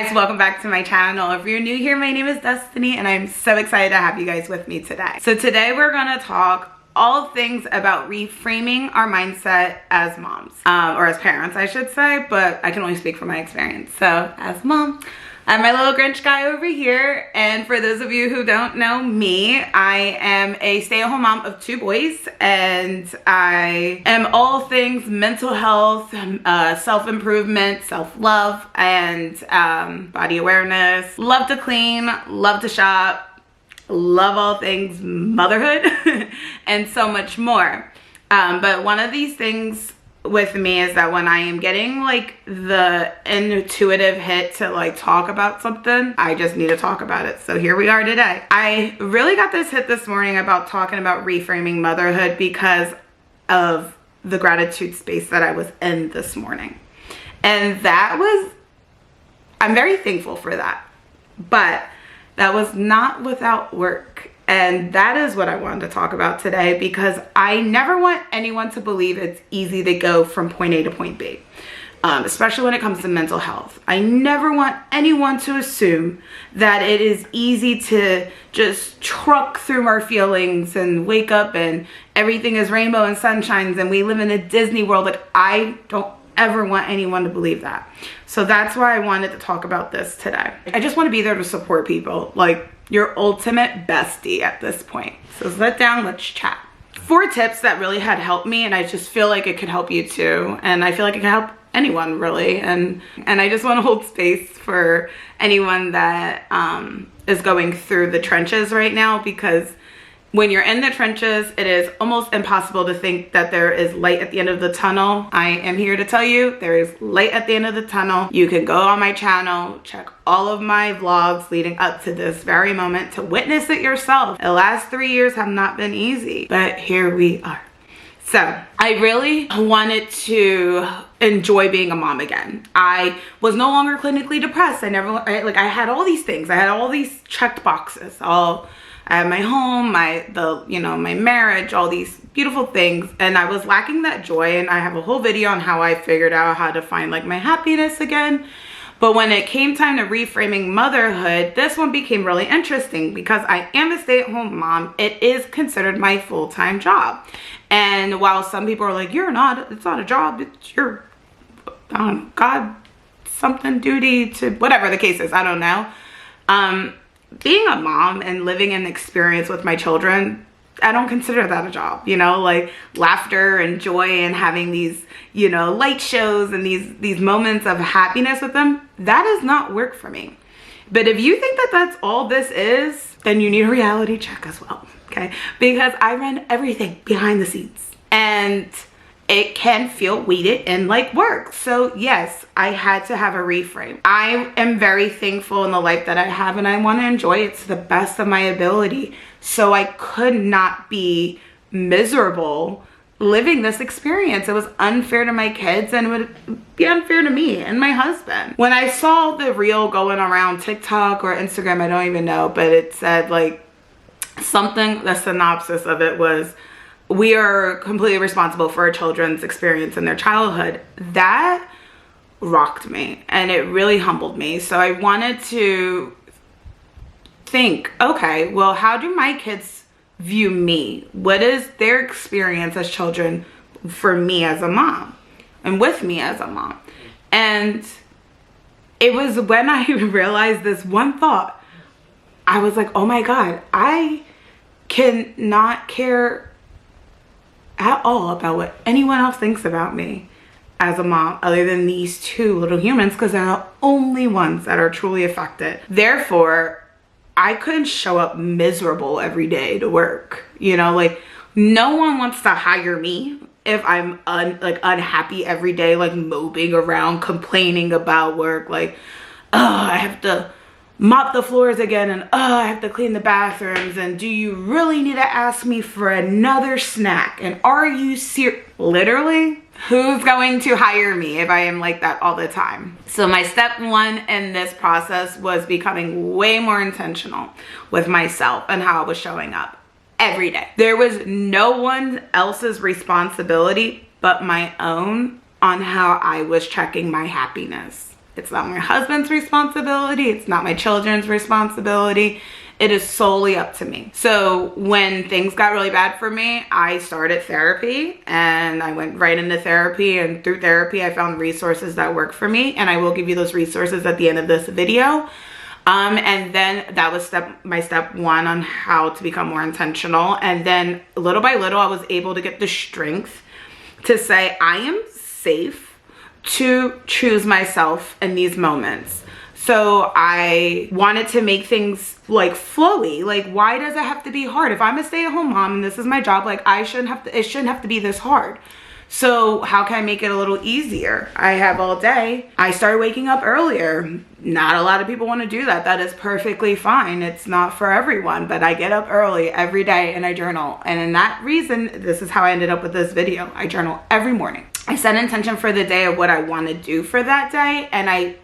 guys, welcome back to my channel. If you're new here, my name is Destiny and I'm so excited to have you guys with me today. So today we're gonna talk all things about reframing our mindset as moms, or as parents I should say, but I can only speak from my experience. So as a mom, I'm my little Grinch guy over here, and for those of you who don't know me, I am a stay-at-home mom of 2 boys, and I am all things mental health, self-improvement, self-love, and body awareness. Love to clean, love to shop, love all things motherhood, and so much more. But one of these things with me is that when I am getting like the intuitive hit to like talk about something, I just need to talk about it. So here we are today. I really got this hit this morning about talking about reframing motherhood because of the gratitude space that I was in this morning. And that was, I'm very thankful for that, but that was not without work. And that is what I wanted to talk about today, because I never want anyone to believe it's easy to go from point A to point B, especially when it comes to mental health. I never want anyone to assume that it is easy to just truck through our feelings and wake up and everything is rainbow and sunshines and we live in a Disney world. Like, I don't ever want anyone to believe that. So that's why I wanted to talk about this today. I just want to be there to support people, like your ultimate bestie at this point. So sit down, let's chat. 4 tips that really had helped me, and I just feel like it could help you too, and I feel like it can help anyone really, and I just want to hold space for anyone that is going through the trenches right now, because when you're in the trenches, it is almost impossible to think that there is light at the end of the tunnel. I am here to tell you there is light at the end of the tunnel. You can go on my channel, check all of my vlogs leading up to this very moment to witness it yourself. The last 3 years have not been easy, but here we are. So I really wanted to enjoy being a mom again. I was no longer clinically depressed. I had all these things. I had all these checked boxes. I had my home, my marriage, all these beautiful things, and I was lacking that joy. And I have a whole video on how I figured out how to find like my happiness again. But when it came time to reframing motherhood, this one became really interesting because I am a stay-at-home mom. It is considered my full-time job. And while some people are like, it's not a job, it's your God something duty to, whatever the case is, I don't know. Being a mom and living an experience with my children, I don't consider that a job, like laughter and joy and having these, light shows and these moments of happiness with them, that does not work for me. But if you think that that's all this is, then you need a reality check as well, okay? Because I run everything behind the scenes and it can feel weighted and like work. So yes, I had to have a reframe. I am very thankful in the life that I have, and I want to enjoy it to the best of my ability. So I could not be miserable living this experience. It was unfair to my kids, and it would be unfair to me and my husband. When I saw the reel going around TikTok or Instagram, I don't even know, but it said like something, the synopsis of it was, we are completely responsible for our children's experience in their childhood. That rocked me and it really humbled me. So I wanted to think, okay, well, how do my kids view me? What is their experience as children for me as a mom and with me as a mom? And it was when I realized this one thought, I was like, oh my God, I cannot care at all about what anyone else thinks about me as a mom, other than these 2 little humans, because they're the only ones that are truly affected. Therefore, I couldn't show up miserable every day to work. Like, no one wants to hire me if I'm unhappy every day, like moping around, complaining about work, like, I have to mop the floors again, and I have to clean the bathrooms, and do you really need to ask me for another snack, and are you serious? Literally, who's going to hire me if I am like that all the time? So my step 1 in this process was becoming way more intentional with myself and how I was showing up every day. There was no one else's responsibility but my own on how I was checking my happiness. It's not my husband's responsibility. It's not my children's responsibility. It is solely up to me. So when things got really bad for me, I started therapy, and I went right into therapy, and through therapy, I found resources that work for me, and I will give you those resources at the end of this video. And then that was my step one on how to become more intentional. And then little by little, I was able to get the strength to say, I am safe to choose myself in these moments. So I wanted to make things like flowy. Like, why does it have to be hard? If I'm a stay-at-home mom and this is my job, like it shouldn't have to be this hard. So how can I make it a little easier? I have all day. I started waking up earlier. Not a lot of people want to do that. That is perfectly fine. It's not for everyone, but I get up early every day and I journal. And in that reason, this is how I ended up with this video. I journal every morning. I set an intention for the day of what I want to do for that day, and I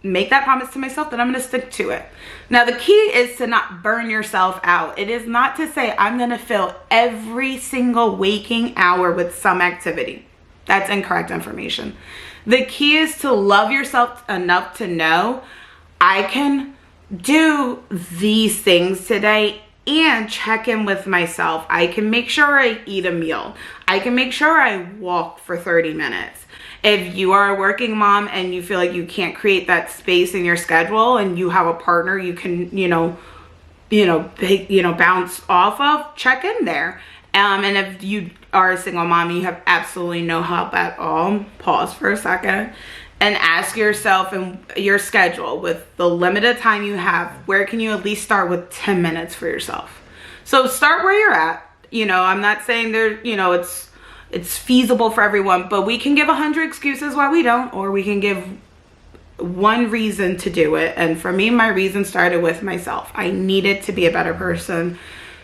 make that promise to myself that I'm going to stick to it. Now, the key is to not burn yourself out. It is not to say I'm going to fill every single waking hour with some activity. That's incorrect information. The key is to love yourself enough to know I can do these things today and check in with myself. I can make sure I eat a meal. I can make sure I walk for 30 minutes. If you are a working mom and you feel like you can't create that space in your schedule and you have a partner you can, bounce off of, check in there. And if you are a single mom and you have absolutely no help at all, pause for a second and ask yourself in your schedule, with the limited time you have, where can you at least start with 10 minutes for yourself? So start where you're at. I'm not saying it's feasible for everyone, but we can give 100 excuses why we don't, or we can give one reason to do it. And for me, my reason started with myself. I needed to be a better person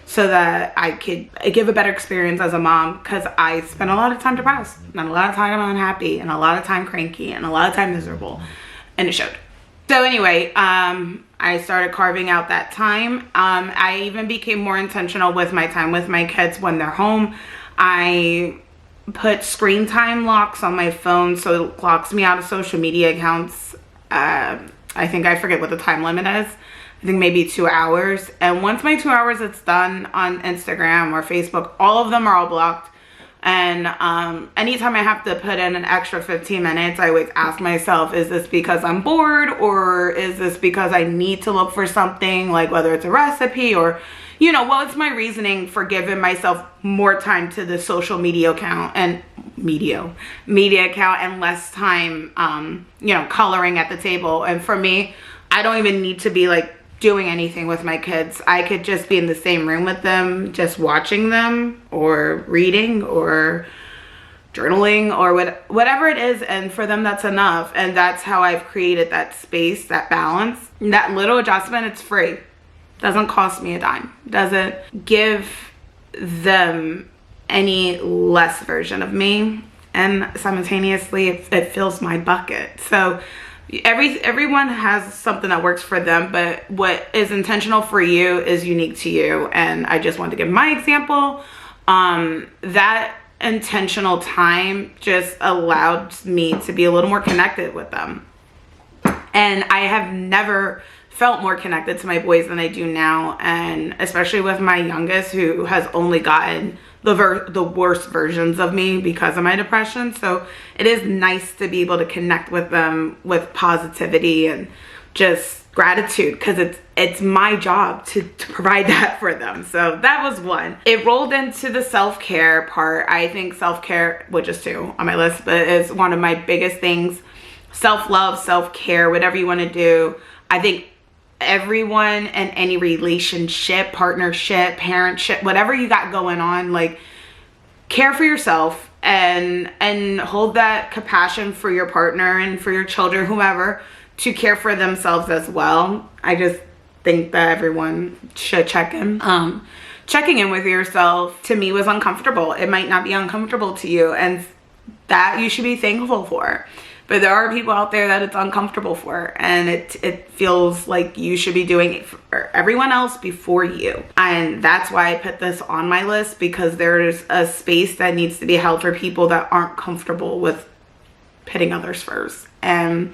so that I could give a better experience as a mom, because I spent a lot of time depressed, and a lot of time unhappy, and a lot of time cranky, and a lot of time miserable, and it showed. So anyway, I started carving out that time. I even became more intentional with my time with my kids when they're home. I put screen time locks on my phone so it locks me out of social media accounts. I forget what the time limit is. I think maybe 2 hours. And once my 2 hours it's done on Instagram or Facebook, all of them are all blocked. And anytime I have to put in an extra 15 minutes, I always ask myself, is this because I'm bored, or is this because I need to look for something, like whether it's a recipe or, what's my reasoning for giving myself more time to the social media account and media account, and less time, coloring at the table. And for me, I don't even need to be like doing anything with my kids. I could just be in the same room with them, just watching them or reading or journaling or whatever it is. And for them, that's enough. And that's how I've created that space, that balance, that little adjustment. It's free. Doesn't cost me a dime. Doesn't give them any less version of me. And simultaneously, it fills my bucket. So everyone has something that works for them, but what is intentional for you is unique to you. And I just wanted to give my example. That intentional time just allowed me to be a little more connected with them. And I have never felt more connected to my boys than I do now. And especially with my youngest, who has only gotten the worst versions of me because of my depression. So it is nice to be able to connect with them with positivity and just gratitude, because it's my job to provide that for them. So that was one. It rolled into the self-care part. I think self-care, which is 2 on my list, but is one of my biggest things. Self-love, self-care, whatever you want to do. I think everyone in any relationship, partnership, parentship, whatever you got going on, like, care for yourself and hold that compassion for your partner and for your children, whoever, to care for themselves as well. I just think that everyone should check in. Checking in with yourself, to me, was uncomfortable. It might not be uncomfortable to you, and that you should be thankful for. But there are people out there that it's uncomfortable for, and it feels like you should be doing it for everyone else before you. And that's why I put this on my list, because there's a space that needs to be held for people that aren't comfortable with putting others first. And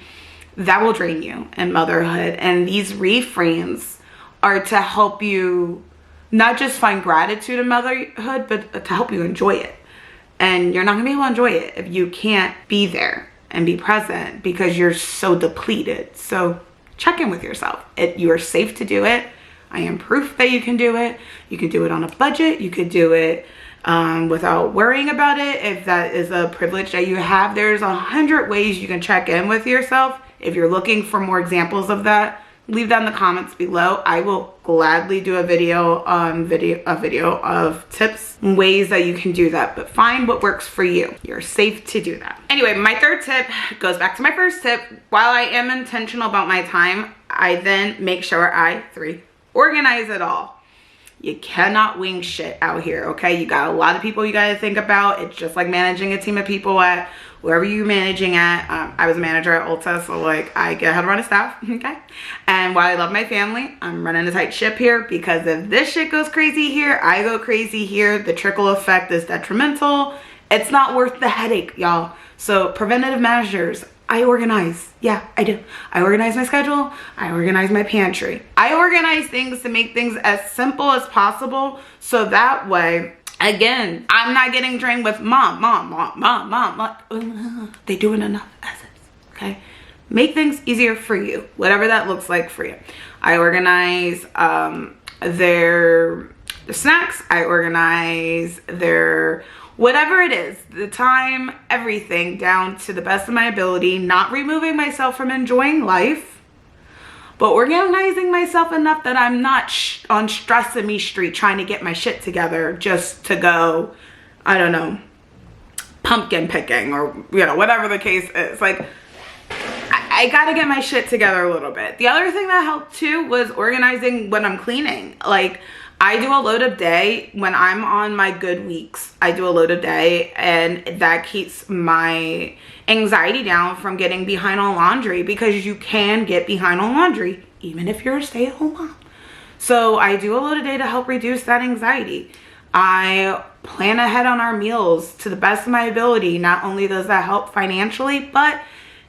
that will drain you in motherhood. And these reframes are to help you not just find gratitude in motherhood, but to help you enjoy it. And you're not gonna be able to enjoy it if you can't be there and be present because you're so depleted. So check in with yourself. You are safe to do it. I am proof that you can do it. You can do it on a budget. You could do it without worrying about it. If that is a privilege that you have, there's 100 ways you can check in with yourself. If you're looking for more examples of that, leave that in the comments below. I will gladly do a video of tips and ways that you can do that, but find what works for you. You're safe to do that. Anyway, my third tip goes back to my first tip. While I am intentional about my time, I then make sure organize it all. You cannot wing shit out here, okay? You got a lot of people you gotta think about. It's just like managing a team of people at wherever you're managing at. I was a manager at Ulta, so like I get how to run a staff, okay? And while I love my family, I'm running a tight ship here because if this shit goes crazy here, I go crazy here. The trickle effect is detrimental. It's not worth the headache, y'all. So preventative measures. I organize. Yeah, I do. I organize my schedule. I organize my pantry. I organize things to make things as simple as possible. So that way, again, I'm not getting drained with mom. They doing enough as is, okay? Make things easier for you, whatever that looks like for you. I organize their snacks. I organize their whatever it is, the time, everything, down to the best of my ability, not removing myself from enjoying life, but organizing myself enough that I'm not on stress and me street trying to get my shit together just to go, I don't know, pumpkin picking or, you know, whatever the case is. Like, I gotta get my shit together a little bit. The other thing that helped too was organizing when I'm cleaning. Like, I do a load of day when I'm on my good weeks. I do a load of day, and that keeps my anxiety down from getting behind on laundry, because you can get behind on laundry even if you're a stay-at-home mom. So I do a load of day to help reduce that anxiety. I plan ahead on our meals to the best of my ability. Not only does that help financially,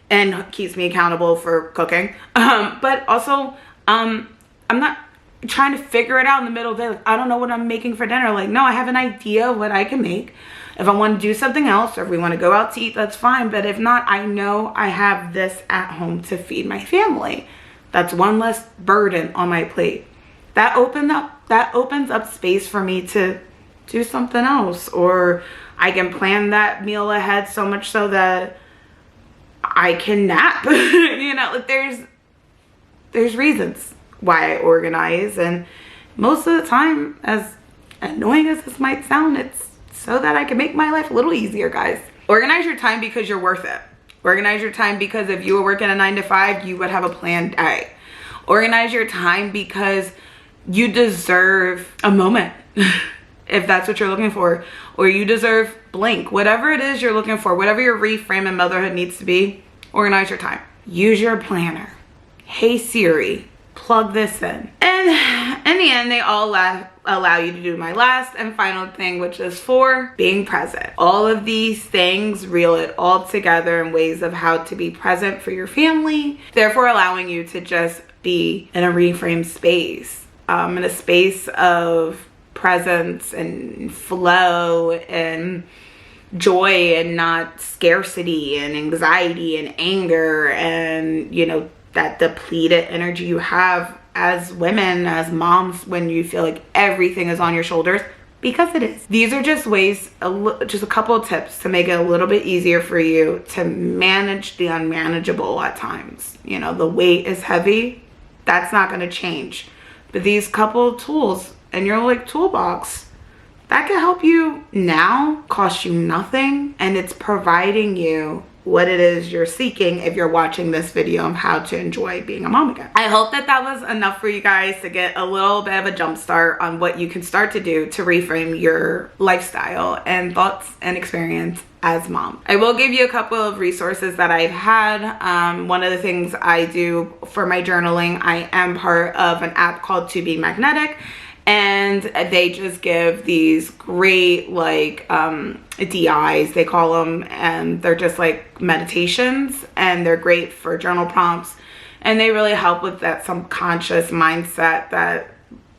and keeps me accountable for cooking, but also I'm not trying to figure it out in the middle of the day. Like, I don't know what I'm making for dinner. Like, no, I have an idea of what I can make. If I want to do something else, or if we want to go out to eat, that's fine. But if not, I know I have this at home to feed my family. That's one less burden on my plate. That opens up space for me to do something else, or I can plan that meal ahead so much so that I can nap. You know, like there's reasons why I organize, and most of the time, as annoying as this might sound, it's so that I can make my life a little easier, guys. Organize your time because you're worth it. Organize your time because if you were working a 9-to-5, you would have a planned day. Organize your time because you deserve a moment. If that's what you're looking for, or you deserve blank, whatever it is you're looking for, whatever your reframe in motherhood needs to be, organize your time. Use your planner. Hey Siri, plug this in. And in the end, they all allow you to do my last and final thing, which is 4, being present. All of these things reel it all together in ways of how to be present for your family, therefore allowing you to just be in a reframe space, in a space of presence and flow and joy, and not scarcity and anxiety and anger and, you know, that depleted energy you have as women, as moms, when you feel like everything is on your shoulders, because it is. These are just ways, just a couple of tips to make it a little bit easier for you to manage the unmanageable at times. You know, the weight is heavy, that's not gonna change. But these couple of tools in your like toolbox, that can help you now, cost you nothing, and it's providing you what it is you're seeking if you're watching this video on how to enjoy being a mom again. I hope that that was enough for you guys to get a little bit of a jump start on what you can start to do to reframe your lifestyle and thoughts and experience as mom. I will give you a couple of resources that I've had. One of the things I do for my journaling, I am part of an app called To Be Magnetic. and they just give these great like DIs, they call them, and they're just like meditations, and they're great for journal prompts, and they really help with that subconscious mindset that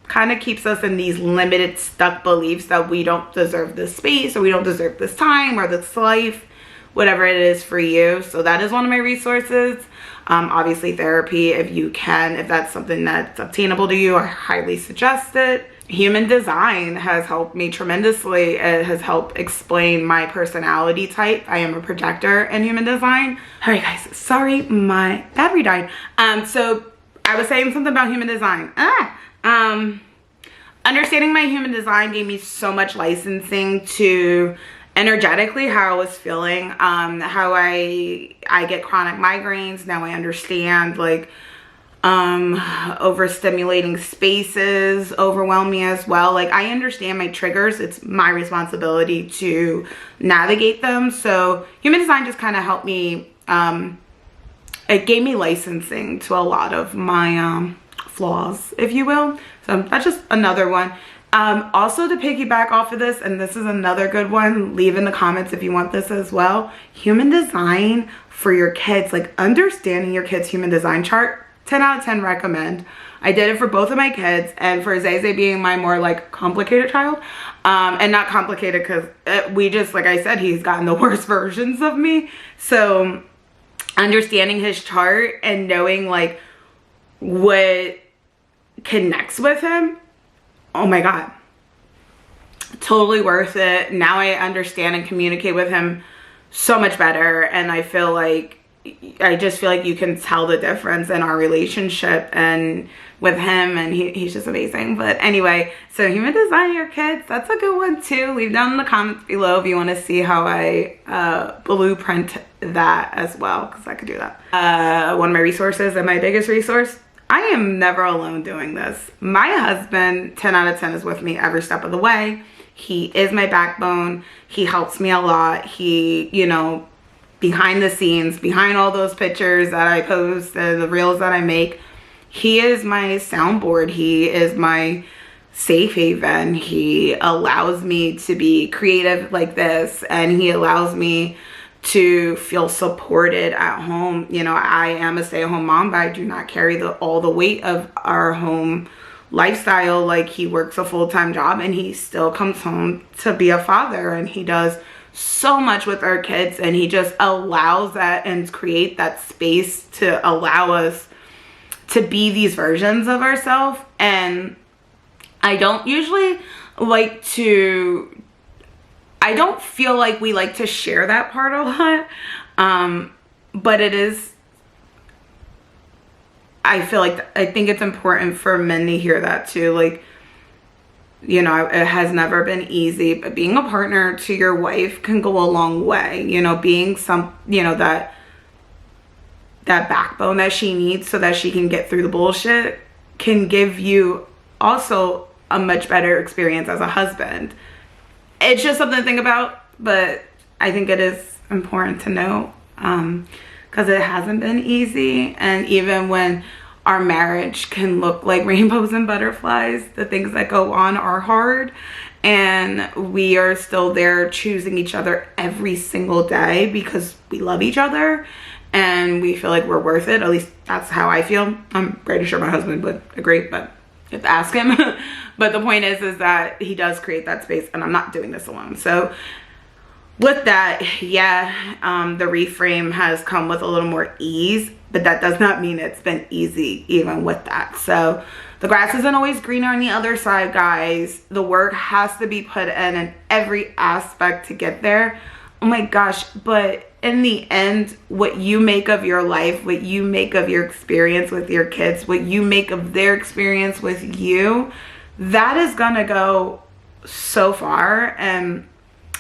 kind of keeps us in these limited, stuck beliefs that we don't deserve this space, or we don't deserve this time, or this life, whatever it is for you. So that is one of my resources. Obviously therapy, if you can, if that's something that's obtainable to you, I highly suggest it. Human design has helped me tremendously. It has helped explain my personality type. I am a projector in human design. All right, guys, sorry, my battery died. So I was saying something about human design. Understanding my human design gave me so much licensing to energetically how I was feeling, how I get chronic migraines. Now I understand, like, overstimulating spaces overwhelm me as well. Like, I understand my triggers. It's my responsibility to navigate them. So human design just kind of helped me, it gave me licensing to a lot of my flaws, if you will. So that's just another one. Also, to piggyback off of this, and this is another good one, leave in the comments if you want this as well. Human design for your kids, like understanding your kids' human design chart, 10 out of 10 recommend. I did it for both of my kids, and for Zay being my more like complicated child, and not complicated because we just, like I said, he's gotten the worst versions of me. So understanding his chart and knowing like what connects with him, oh my God, totally worth it. Now I understand and communicate with him so much better, and I feel like, I just feel like you can tell the difference in our relationship and with him, and he's just amazing. But anyway, so human design your kids, that's a good one too. Leave down in the comments below if you want to see how I blueprint that as well, because I could do that. One of my resources and my biggest resource, I am never alone doing this. My husband, 10 out of 10, is with me every step of the way. He is my backbone. He helps me a lot. He, you know, behind the scenes, behind all those pictures that I post and the reels that I make, he is my soundboard. He is my safe haven. He allows me to be creative like this, and he allows me to feel supported at home. You know, I am a stay-at-home mom, but I do not carry all the weight of our home lifestyle. Like, he works a full-time job, and he still comes home to be a father, and he does so much with our kids, and he just allows that and create that space to allow us to be these versions of ourselves. And I don't usually like to, I don't feel like we like to share that part a lot, but it is, I feel like, I think it's important for men to hear that too. Like, you know, it has never been easy, but being a partner to your wife can go a long way. You know, being you know, that backbone that she needs so that she can get through the bullshit can give you also a much better experience as a husband. It's just something to think about, but I think it is important to know, because it hasn't been easy. And even when our marriage can look like rainbows and butterflies, the things that go on are hard, and we are still there choosing each other every single day because we love each other and we feel like we're worth it. At least that's how I feel. I'm pretty sure my husband would agree, but you have to ask him. But the point is that he does create that space, and I'm not doing this alone. So with that, yeah, the reframe has come with a little more ease, but that does not mean it's been easy even with that. So the grass isn't always greener on the other side, guys. The work has to be put in every aspect to get there. Oh my gosh, but in the end, what you make of your life, what you make of your experience with your kids, what you make of their experience with you, that is gonna go so far. And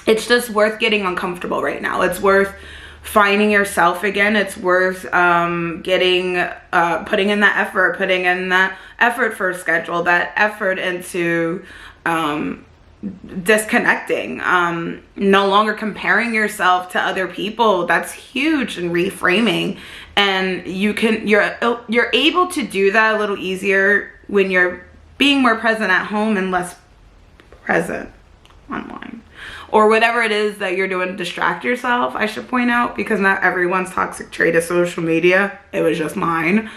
it's just worth getting uncomfortable right now. It's worth finding yourself again. It's worth putting in that effort for a schedule, that effort into disconnecting, no longer comparing yourself to other people. That's huge in reframing. And you're able to do that a little easier when you're being more present at home and less present online, or whatever it is that you're doing to distract yourself. I should point out, because not everyone's toxic trait is social media. It was just mine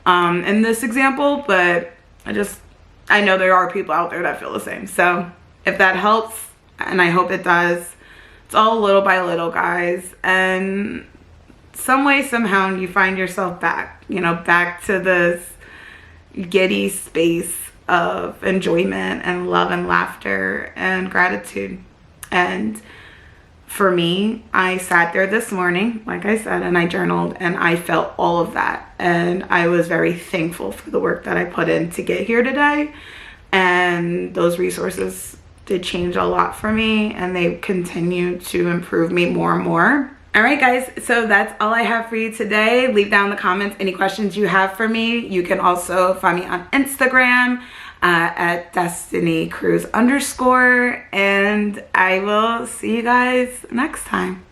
in this example, but I know there are people out there that feel the same. So if that helps, and I hope it does, it's all little by little, guys, and some way, somehow, you find yourself back, back to this giddy space of enjoyment and love and laughter and gratitude. And for me, I sat there this morning, like I said, and I journaled, and I felt all of that. And I was very thankful for the work that I put in to get here today. And those resources did change a lot for me, and they continue to improve me more and more. All right, guys, so that's all I have for you today. Leave down in the comments any questions you have for me. You can also find me on Instagram at DestiniCruise_, and I will see you guys next time.